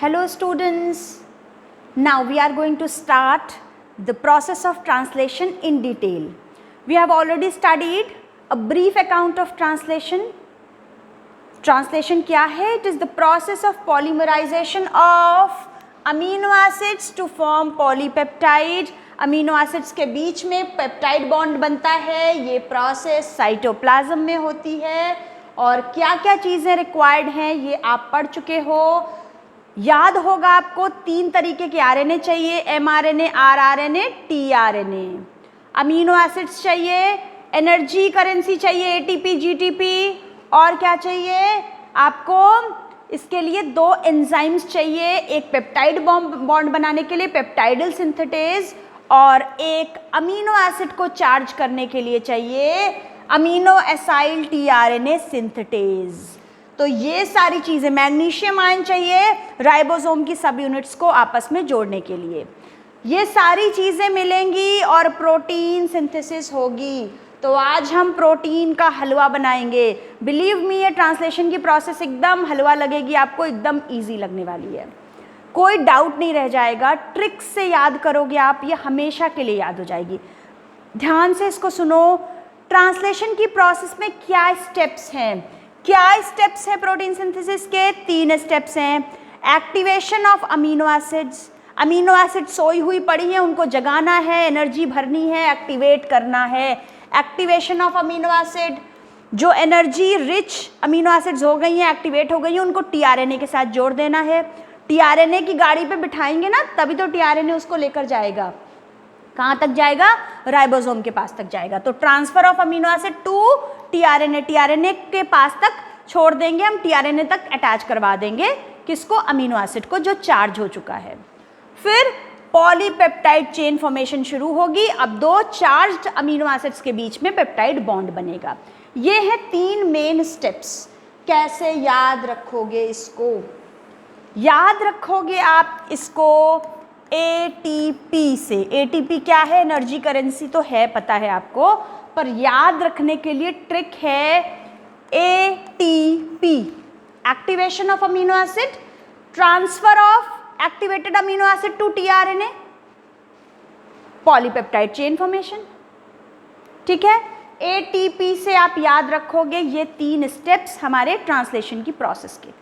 Hello students, now we are going to start the process of translation in detail. We have already studied a brief account of translation. Translation क्या है? It is the process of polymerization of amino acids to form polypeptide. Amino acids के बीच में peptide bond बनता है. ये process cytoplasm में होती है और क्या क्या चीज़ें रिक्वायर्ड हैं ये आप पढ़ चुके हो. याद होगा आपको 3 तरीके के आरएनए चाहिए, mRNA, rRNA, tRNA. Amino acids चाहिए, एनर्जी करेंसी चाहिए, एटीपी, जीटीपी, और क्या चाहिए आपको? इसके लिए 2 एंजाइम्स चाहिए, एक पेप्टाइड बॉन्ड बनाने के लिए पेप्टाइडल सिंथेटेज और एक अमीनो एसिड को चार्ज करने के लिए चाहिए अमीनो एसाइल टीआरएनए सिंथेटेज. तो ये सारी चीज़ें, मैग्नीशियम आयन चाहिए राइबोसोम की सब यूनिट्स को आपस में जोड़ने के लिए. ये सारी चीज़ें मिलेंगी और प्रोटीन सिंथेसिस होगी. तो आज हम प्रोटीन का हलवा बनाएंगे. बिलीव मी, ये ट्रांसलेशन की प्रोसेस एकदम हलवा लगेगी आपको, एकदम इजी लगने वाली है. कोई डाउट नहीं रह जाएगा. ट्रिक्स से याद करोगे आप, ये हमेशा के लिए याद हो जाएगी. ध्यान से इसको सुनो. ट्रांसलेशन की प्रोसेस में क्या स्टेप्स हैं? क्या स्टेप्स हैं प्रोटीन सिंथेसिस के? 3 स्टेप्स हैं. Activation of amino acids. Amino acid सोई हुई पड़ी है, उनको जगाना है, एनर्जी भरनी है, एक्टिवेट करना है. एक्टिवेशन ऑफ अमीनो एसिड, जो एनर्जी रिच अमीनो एसिड्स हो गई हैं, एक्टिवेट हो गई हैं, उनको टीआरएनए के साथ जोड़ देना है. टीआरएनए की गाड़ी पे बिठाएंगे ना, तभी तो टीआरएनए उसको लेकर जाएगा. कहाँ तक जाएगा? राइबोसोम के पास तक जाएगा. तो transfer of amino acid to tRNA, tRNA के पास तक छोड़ देंगे हम, टीआरएनए तक अटैच करवा देंगे. किसको? अमीनो एसिड को, जो चार्ज हो चुका है. फिर पॉलीपेप्टाइड चेन फॉर्मेशन शुरू होगी. अब 2 चार्ज्ड अमीनो एसिड्स के बीच में पेप्टाइड बॉन्ड बनेगा. ये है 3 मेन स्टेप्स. कैसे याद रखोगे इसको? याद रखोगे आप इसको एटीपी से. एटीपी क्या है? एनर्जी करेंसी तो है, पता है आपको, पर याद रखने के लिए ट्रिक है ATP. Activation of amino acid, transfer of activated amino acid to tRNA, polypeptide chain formation. ठीक है, एटीपी से आप याद रखोगे ये 3 स्टेप्स हमारे ट्रांसलेशन की प्रोसेस के.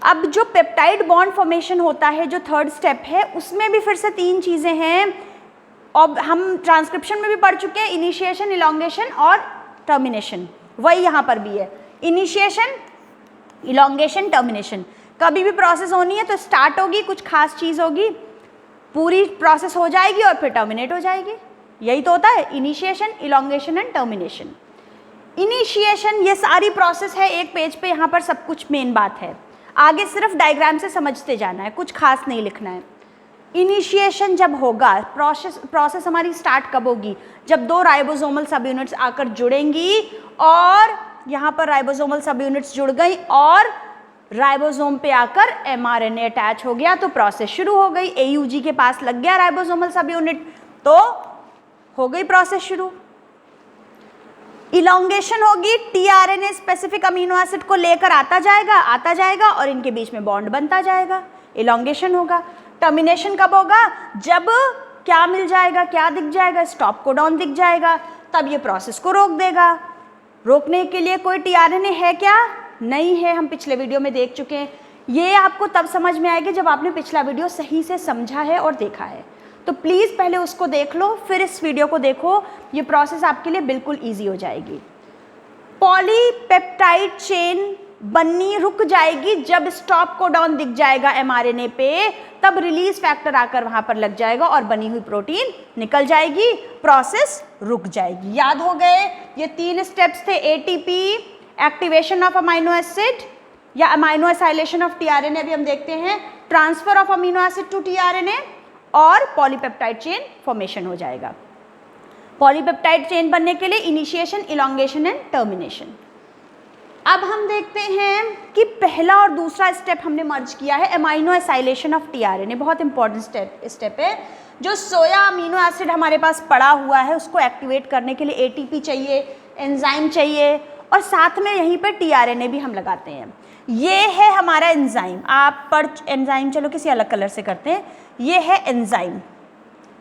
अब जो पेप्टाइड बॉन्ड फॉर्मेशन होता है, जो 3rd स्टेप है, उसमें भी फिर से 3 चीज़ें हैं. और हम ट्रांसक्रिप्शन में भी पढ़ चुके हैं, इनिशिएशन, इलॉन्गेशन और टर्मिनेशन. वही यहाँ पर भी है, इनिशिएशन, इलॉन्गेशन, टर्मिनेशन. कभी भी प्रोसेस होनी है तो स्टार्ट होगी, कुछ खास चीज़ होगी, पूरी प्रोसेस हो जाएगी और फिर टर्मिनेट हो जाएगी. यही तो होता है, initiation, elongation and termination. Initiation, ये सारी प्रोसेस है एक पेज पे, यहाँ पर सब कुछ मेन बात है. आगे सिर्फ डायग्राम से समझते जाना है, कुछ खास नहीं लिखना है. इनिशिएशन जब होगा, प्रोसेस हमारी स्टार्ट कब होगी? जब 2 राइबोसोमल सब यूनिट्स आकर जुड़ेंगी और यहाँ पर राइबोसोमल सब यूनिट्स जुड़ गई और राइबोसोम पे आकर एमआरएनए अटैच हो गया, तो प्रोसेस शुरू हो गई. एयूजी के पास लग गया राइबोसोमल सब यूनिट, तो हो गई प्रोसेस शुरू. इलॉन्गेशन होगी, टीआरएनए स्पेसिफिक अमीनो एसिड को लेकर आता जाएगा और इनके बीच में बॉन्ड बनता जाएगा. इलॉन्गेशन होगा. टर्मिनेशन कब होगा? जब क्या मिल जाएगा, क्या दिख जाएगा? स्टॉप कोडॉन दिख जाएगा, तब ये प्रोसेस को रोक देगा. रोकने के लिए कोई टीआरएनए है क्या? नहीं है, हम पिछले वीडियो में देख चुके हैं. ये आपको तब समझ में आएगा जब आपने पिछला वीडियो सही से समझा है और देखा है. तो प्लीज़ पहले उसको देख लो, फिर इस वीडियो को देखो. ये प्रोसेस आपके लिए बिल्कुल ईजी हो जाएगी. पॉलीपेप्टाइड चेन बननी रुक जाएगी जब स्टॉप कोडॉन दिख जाएगा एमआरएनए पे, तब रिलीज फैक्टर आकर वहां पर लग जाएगा और बनी हुई प्रोटीन निकल जाएगी, प्रोसेस रुक जाएगी. याद हो गए? ये 3 स्टेप्स थे. ATP, activation of amino acid या अमीनो एसाइलेशन ऑफ टीआरएनए, अभी हम देखते हैं. Transfer of amino acid to tRNA और पॉलीपेप्टाइड चेन फॉर्मेशन हो जाएगा. पॉलीपेप्टाइड चेन बनने के लिए इनिशिएशन, इलॉन्गेशन एंड टर्मिनेशन. अब हम देखते हैं कि पहला और दूसरा स्टेप हमने मर्ज किया है, अमीनो एसाइलेशन ऑफ टीआरएनए. बहुत इंपॉर्टेंट स्टेप है. जो सोया अमीनो एसिड हमारे पास पड़ा हुआ है, उसको एक्टिवेट करने के लिए एटीपी चाहिए, एंजाइम चाहिए और साथ में यहीं पर टीआरएनए भी हम लगाते हैं. ये है हमारा एंजाइम, आप पर एंजाइम चलो किसी अलग कलर से करते हैं, ये है एंजाइम,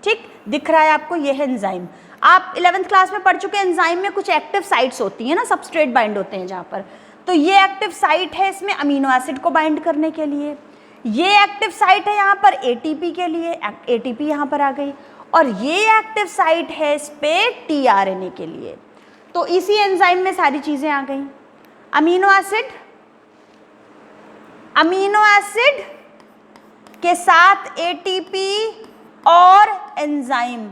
ठीक दिख रहा है आपको, ये है एंजाइम। आप 11th क्लास में पढ़ चुके हैं, एंजाइम में कुछ एक्टिव साइट्स होती हैं ना, सबस्ट्रेट बाइंड होते हैं जहाँ पर, तो ये एक्टिव साइट है इसमें अमीनो एसिड को बाइंड करने के लिए, ये एक्टिव साइट है यहाँ पर एटीपी के लिए, एटीपी यहाँ पर आ गई, और ये एक्टिव साइट है इस पे टीआरएनए के लिए। तो इसी एंजाइम में सारी चीज़ें आ गई, अमीनो एसिड के साथ एटीपी और एंजाइम,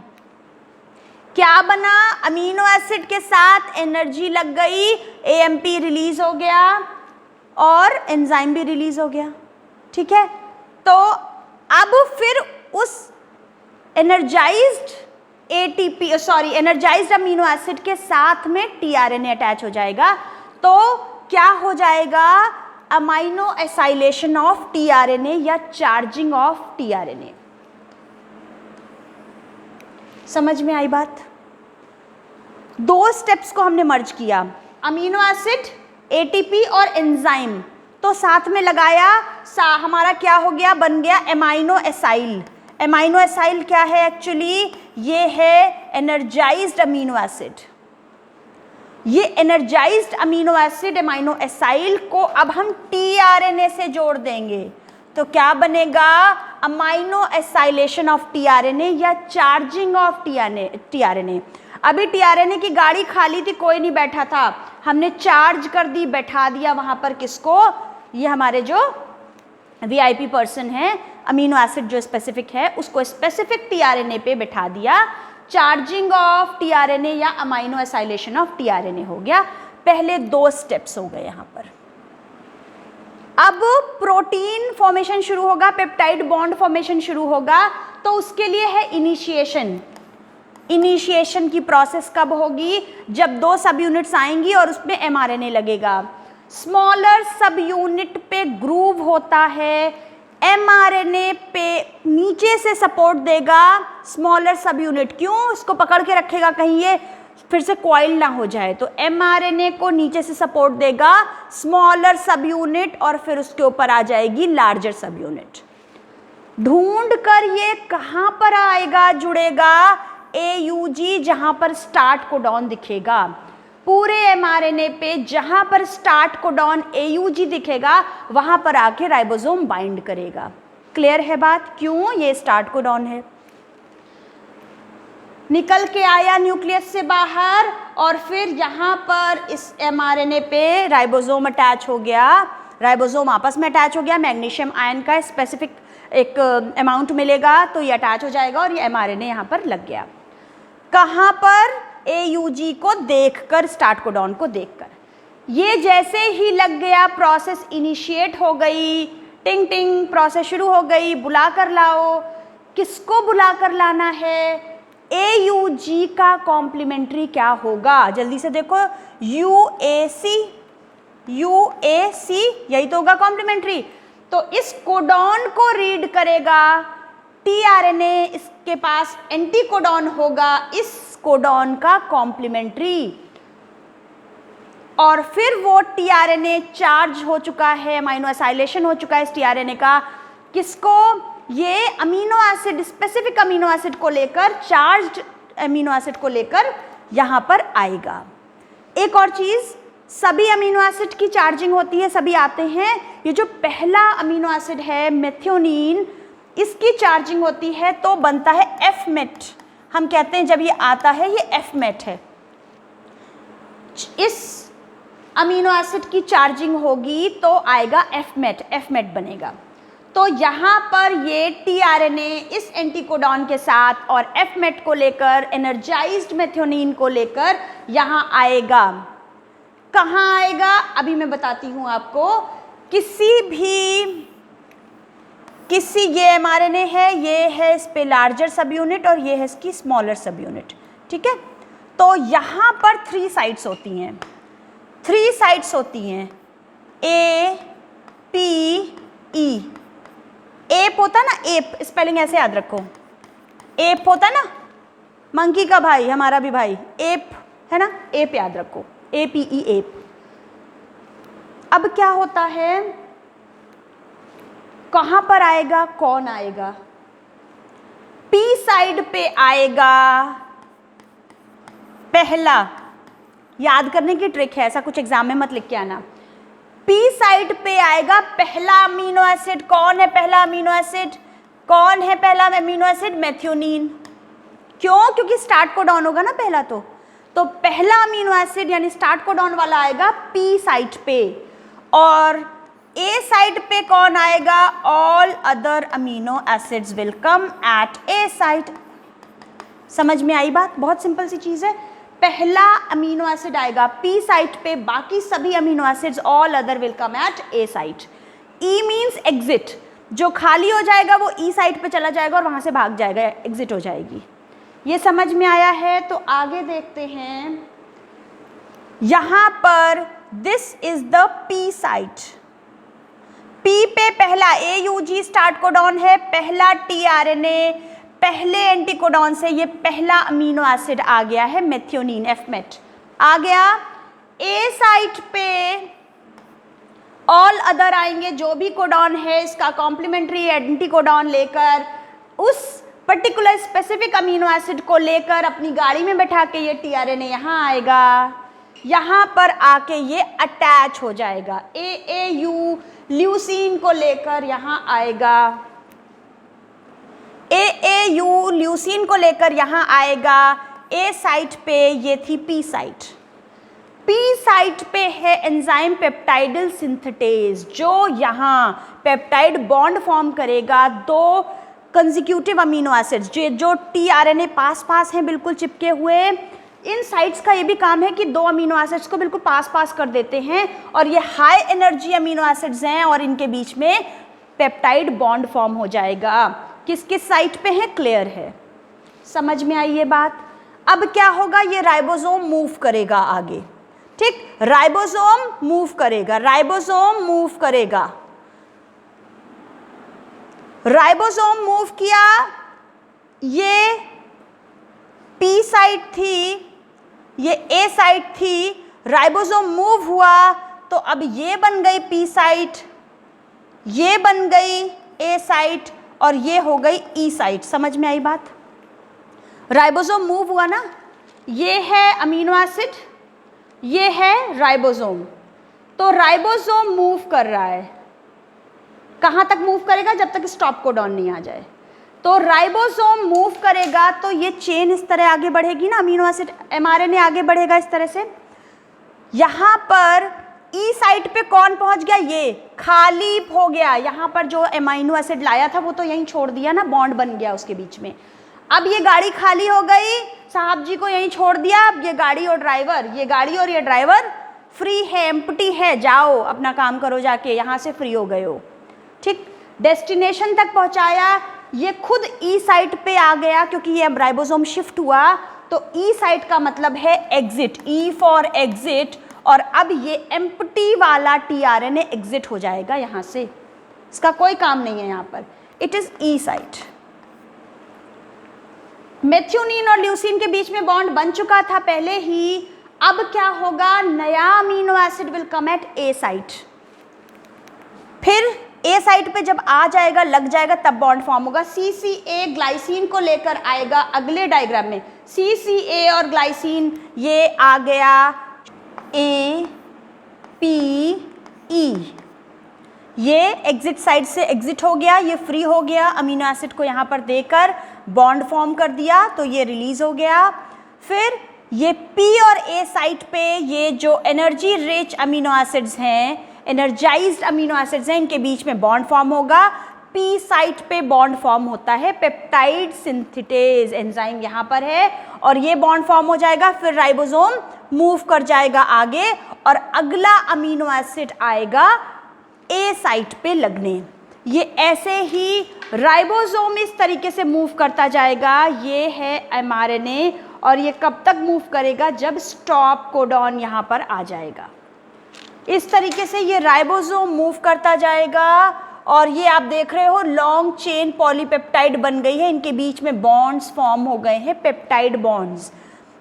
क्या बना, अमीनो एसिड के साथ एनर्जी लग गई, एएमपी रिलीज हो गया और एंजाइम भी रिलीज हो गया, ठीक है। तो अब फिर उस एनर्जाइज्ड अमीनो एसिड के साथ में टीआरएनए अटैच हो जाएगा, तो क्या हो जाएगा, अमाइनो एसाइलेशन ऑफ टीआरएनए या चार्जिंग ऑफ टीआरएनए। समझ में आई बात? दो स्टेप्स को हमने मर्ज किया, अमीनो एसिड, एटीपी और एंजाइम, तो साथ में लगाया, हमारा क्या हो गया, बन गया एमाइनो एसाइल। एमाइनो एसाइल क्या है एक्चुअली, ये है एनर्जाइज्ड अमीनो एसिड। ये energised amino acid amino acyl को अब हम टीआरएनए से जोड़ देंगे, तो क्या बनेगा, अमाइनो एसाइलेशन ऑफ टीआरएनए या चार्जिंग ऑफ टीआरएनए। अभी टीआरएनए की गाड़ी खाली थी, कोई नहीं बैठा था, हमने चार्ज कर दी, बैठा दिया वहां पर किसको, ये हमारे जो वीआईपी पर्सन है, अमीनो एसिड जो स्पेसिफिक है उसको स्पेसिफिक टीआरएनए पे बैठा दिया, चार्जिंग ऑफ टीआरएनए या अमाइनो एसाइलेशन ऑफ टीआरएनए हो गया। पहले दो स्टेप्स हो गए यहाँ पर। अब प्रोटीन फॉर्मेशन शुरू होगा, पेप्टाइड बॉन्ड फॉर्मेशन शुरू होगा, तो उसके लिए है इनिशिएशन। इनिशिएशन की प्रोसेस कब होगी, जब दो सब यूनिट्स आएंगी और उसमें एमआरएनए लगेगा। स्मॉलर सब यूनिट पे ग्रूव होता है, एमआरएनए पे नीचे से सपोर्ट देगा स्मॉलर सब यूनिट, क्यों, इसको पकड़ के रखेगा कहीं ये फिर से कॉइल ना हो जाए, तो एमआरएनए को नीचे से सपोर्ट देगा स्मॉलर सब यूनिट और फिर उसके ऊपर आ जाएगी लार्जर सब यूनिट। ढूंढ कर ये कहाँ पर आएगा, जुड़ेगा एयूजी, जहां पर स्टार्ट कोडॉन दिखेगा। पूरे एमआरएनए पे जहां पर स्टार्ट कोडॉन एयूजी दिखेगा वहां पर आके राइबोसोम बाइंड करेगा। क्लियर है बात, क्यों, ये स्टार्ट कोडॉन है, निकल के आया न्यूक्लियस से बाहर और फिर यहाँ पर इस एमआरएनए पे राइबोसोम अटैच हो गया, राइबोसोम आपस में अटैच हो गया, मैग्नीशियम आयन का स्पेसिफिक एक अमाउंट मिलेगा तो ये अटैच हो जाएगा और ये एमआरएनए यहाँ पर लग गया। कहाँ पर, एयूजी को देखकर, स्टार्ट कोडॉन को देखकर। ये जैसे ही लग गया, प्रोसेस इनिशिएट हो गई, टिंग टिंग प्रोसेस शुरू हो गई, बुला कर लाओ। किसको बुला कर लाना है, एयूजी का कॉम्प्लीमेंट्री क्या होगा, जल्दी से देखो, यूएसी, यूएसी यही तो होगा कॉम्प्लीमेंट्री, तो इस कोडॉन को रीड करेगा टीआरएनए, इसके पास एंटी कोडॉन होगा, इस कोडॉन का कॉम्प्लीमेंट्री, और फिर वो टीआरएनए चार्ज हो चुका है, अमाइनो एसाइलेशन हो चुका है इस टीआरएनए का, किसको, ये amino acid, specific amino acid को लेकर, चार्ज्ड अमीनो एसिड को लेकर यहाँ पर आएगा। एक और चीज़, सभी अमीनो एसिड की चार्जिंग होती है, सभी आते हैं, ये जो पहला अमीनो एसिड है मेथियोनिन, इसकी चार्जिंग होती है तो बनता है एफ-मेट। हम कहते हैं जब ये आता है ये एफ-मेट है, इस अमीनो एसिड की चार्जिंग होगी तो आएगा एफ-मेट, एफ-मेट बनेगा। तो यहाँ पर ये टीआरएनए इस एंटीकोडॉन के साथ और एफ-मेट को लेकर, एनर्जाइज्ड मेथियोनिन को लेकर यहाँ आएगा। कहाँ आएगा, अभी मैं बताती हूँ आपको, किसी ये एमआरएनए है, ये है इस पे लार्जर सब यूनिट और ये है इसकी स्मॉलर सब यूनिट, ठीक है। तो यहाँ पर 3 साइट्स होती हैं, 3 साइट्स होती हैं, ए पी ई। एप होता ना, एप स्पेलिंग ऐसे याद रखो, एप होता ना, मंकी का भाई, हमारा भी भाई, एप है ना, एप याद रखो, APE, एप। अब क्या होता है, कहाँ पर आएगा, कौन आएगा, पी साइड पे आएगा पहला। याद करने की ट्रिक है, ऐसा कुछ एग्जाम में मत लिख के आना। पी साइड पे आएगा पहला अमीनो एसिड। कौन है पहला अमीनो एसिड, कौन है पहला अमीनो एसिड, मेथियोनीन। क्यों, क्योंकि स्टार्ट कोडॉन होगा ना पहला। तो पहला अमीनो एसिड यानी स्टार्ट कोडॉन वाला आएगा पी साइट पे, और ए साइट पे कौन आएगा, all other amino acids will come at A site. समझ में आई बात, बहुत सिंपल सी चीज है। पहला अमीनो एसिड आएगा पी साइट पे, बाकी सभी amino acids all other will come at A site. E means exit, जो खाली हो जाएगा वो ई साइट पे चला जाएगा और वहां से भाग जाएगा, एग्जिट हो जाएगी। ये समझ में आया है। तो आगे देखते हैं, यहां पर this is the P site. P पे पहला AUG स्टार्ट कोडॉन है, पहला tRNA, पहले एंटीकोडॉन से ये पहला अमीनो एसिड आ गया है मेथियोनीन, एफमेट आ गया। ए साइट पे ऑल अदर आएंगे, जो भी कोडॉन है इसका कॉम्प्लीमेंट्री एंटीकोडॉन लेकर उस पर्टिकुलर स्पेसिफिक अमीनो एसिड को लेकर अपनी गाड़ी में बैठा के ये tRNA यहाँ आएगा, यहाँ पर आके ये अटैच हो जाएगा। AAU ल्यूसीन को लेकर यहाँ आएगा, AAU ल्यूसीन को लेकर यहाँ आएगा। ए साइट पे ये थी पी साइट। पी साइट पे है एंजाइम पेप्टाइडल सिंथेटेज, जो यहाँ पेप्टाइड बॉन्ड फॉर्म करेगा दो कंसेक्यूटिव अमीनो एसिड्स, जो tRNA पास पास हैं बिल्कुल चिपके हुए। इन साइट्स का ये भी काम है कि दो अमीनो एसिड्स को बिल्कुल पास पास कर देते हैं, और ये हाई एनर्जी अमीनो एसिड्स हैं और इनके बीच में पेप्टाइड बॉन्ड फॉर्म हो जाएगा। किस किस साइट पे है, क्लियर है, समझ में आई ये बात। अब क्या होगा, ये राइबोसोम मूव करेगा आगे, ठीक, राइबोसोम मूव करेगा, राइबोसोम मूव करेगा। राइबोसोम मूव किया, ये पी साइट थी, ये ए साइट थी, राइबोसोम मूव हुआ तो अब ये बन गई पी साइट, ये बन गई ए साइट, और ये हो गई ई साइट। समझ में आई बात। राइबोसोम मूव हुआ ना, ये है अमीनो एसिड, ये है राइबोसोम। तो राइबोसोम मूव कर रहा है, कहाँ तक मूव करेगा, जब तक स्टॉप कोडॉन नहीं आ जाए। तो राइबोसोम मूव करेगा तो ये चेन इस तरह आगे बढ़ेगी ना, अमीनो एसिड mRNA आगे बढ़ेगा इस तरह से। यहाँ पर ई साइट पे कौन पहुंच गया, ये खाली हो गया। यहाँ पर जो अमीनो एसिड लाया था वो तो यहीं छोड़ दिया ना, बॉन्ड बन गया उसके बीच में। अब ये गाड़ी खाली हो गई, साहब जी को यहीं छोड़ दिया। अब ये गाड़ी और ड्राइवर, ये गाड़ी और ये ड्राइवर फ्री है, एम्प्टी है, जाओ अपना काम करो जाके, यहाँ से फ्री हो गए हो, ठीक। डेस्टिनेशन तक पहुँचाया, ये खुद ई साइट पे आ गया क्योंकि ये अब राइबोसोम शिफ्ट हुआ। तो ई साइट का मतलब है एग्जिट, ई फॉर एग्जिट, और अब ये एम्प्टी वाला tRNA एग्जिट हो जाएगा यहाँ से, इसका कोई काम नहीं है यहाँ पर। It is E site. Methionine और ल्यूसीन के बीच में बॉन्ड बन चुका था पहले ही। अब क्या होगा, नया amino acid will come at A site. फिर ए साइट पे जब आ जाएगा, लग जाएगा, तब बॉन्ड फॉर्म होगा। CCA ग्लाइसिन को लेकर आएगा अगले डायग्राम में। CCA और ग्लाइसिन ये आ गया APE, ये एग्जिट साइड से एग्जिट हो गया, ये फ्री हो गया, अमीनो एसिड को यहाँ पर देकर बॉन्ड फॉर्म कर दिया तो ये रिलीज हो गया। फिर ये P और A साइट पे ये जो एनर्जी रिच अमीनो एसिड्स हैं, एनर्जाइज्ड अमीनो एसिड्स हैं, इनके बीच में बॉन्ड फॉर्म होगा। P साइट पे बॉन्ड फॉर्म होता है पेप्टाइड सिंथेटेज एंजाइम यहाँ पर है, और ये बॉन्ड फॉर्म हो जाएगा। फिर राइबोसोम मूव कर जाएगा आगे और अगला अमीनो एसिड आएगा A साइट पे लगने। ये ऐसे ही राइबोसोम इस तरीके से मूव करता जाएगा। ये है mRNA, और ये कब तक मूव करेगा, जब स्टॉप कोडॉन यहाँ पर आ जाएगा। इस तरीके से ये राइबोसोम मूव करता जाएगा, और ये आप देख रहे हो लॉन्ग चेन पॉलीपेप्टाइड बन गई है, इनके बीच में बॉन्ड्स फॉर्म हो गए हैं, पेप्टाइड बॉन्ड्स।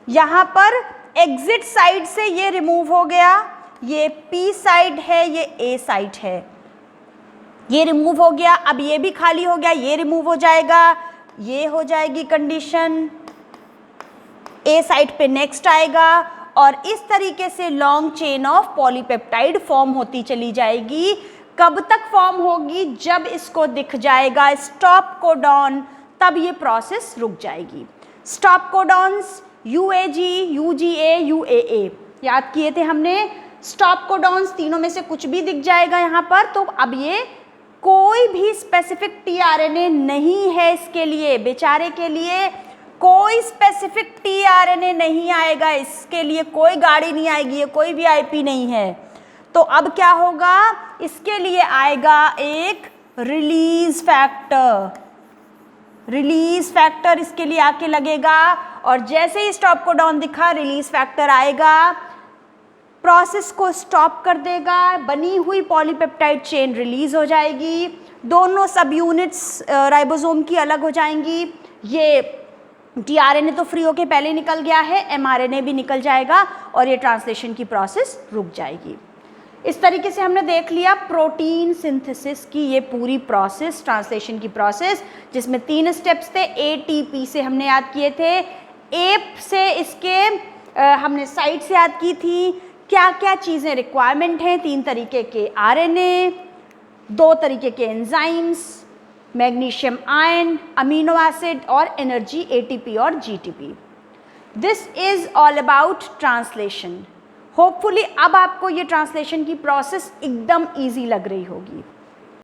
यहाँ पर एग्जिट साइड से ये रिमूव हो गया, ये P साइड है, ये A साइड है, ये रिमूव हो गया। अब ये भी खाली हो गया, ये रिमूव हो जाएगा, ये हो जाएगी कंडीशन, A साइड पे नेक्स्ट आएगा और इस तरीके से long chain of polypeptide form होती चली जाएगी। कब तक फॉर्म होगी? जब इसको दिख जाएगा स्टॉप कोडॉन, तब ये प्रोसेस रुक जाएगी। Stop codons UAG, UGA, UAA याद किए थे हमने। स्टॉप कोडॉन्स तीनों में से कुछ भी दिख जाएगा यहाँ पर, तो अब ये कोई भी स्पेसिफिक tRNA नहीं है इसके लिए, बेचारे के लिए कोई स्पेसिफिक tRNA नहीं आएगा, इसके लिए कोई गाड़ी नहीं आएगी, ये कोई VIP नहीं है। तो अब क्या होगा? इसके लिए आएगा एक रिलीज फैक्टर, रिलीज फैक्टर इसके लिए आके लगेगा और जैसे ही स्टॉप कोडॉन दिखा रिलीज फैक्टर आएगा, प्रोसेस को स्टॉप कर देगा, बनी हुई पॉलीपेप्टाइड चेन रिलीज हो जाएगी, दोनों सब यूनिट्स राइबोसोम की अलग हो जाएंगी। ये tRNA तो फ्री होके पहले निकल गया है, mRNA भी निकल जाएगा और ये ट्रांसलेशन की प्रोसेस रुक जाएगी। इस तरीके से हमने देख लिया प्रोटीन सिंथेसिस की ये पूरी प्रोसेस, ट्रांसलेशन की प्रोसेस, जिसमें 3 स्टेप्स थे। ATP से हमने याद किए थे, APE से इसके हमने साइड से याद की थी। क्या क्या चीज़ें रिक्वायरमेंट हैं? 3 तरीके के RNA, 2 तरीके के enzymes, magnesium ion, amino acid और एनर्जी ATP और GTP। This is all about translation. Hopefully अब आपको ये ट्रांसलेशन की प्रोसेस एकदम ईजी लग रही होगी।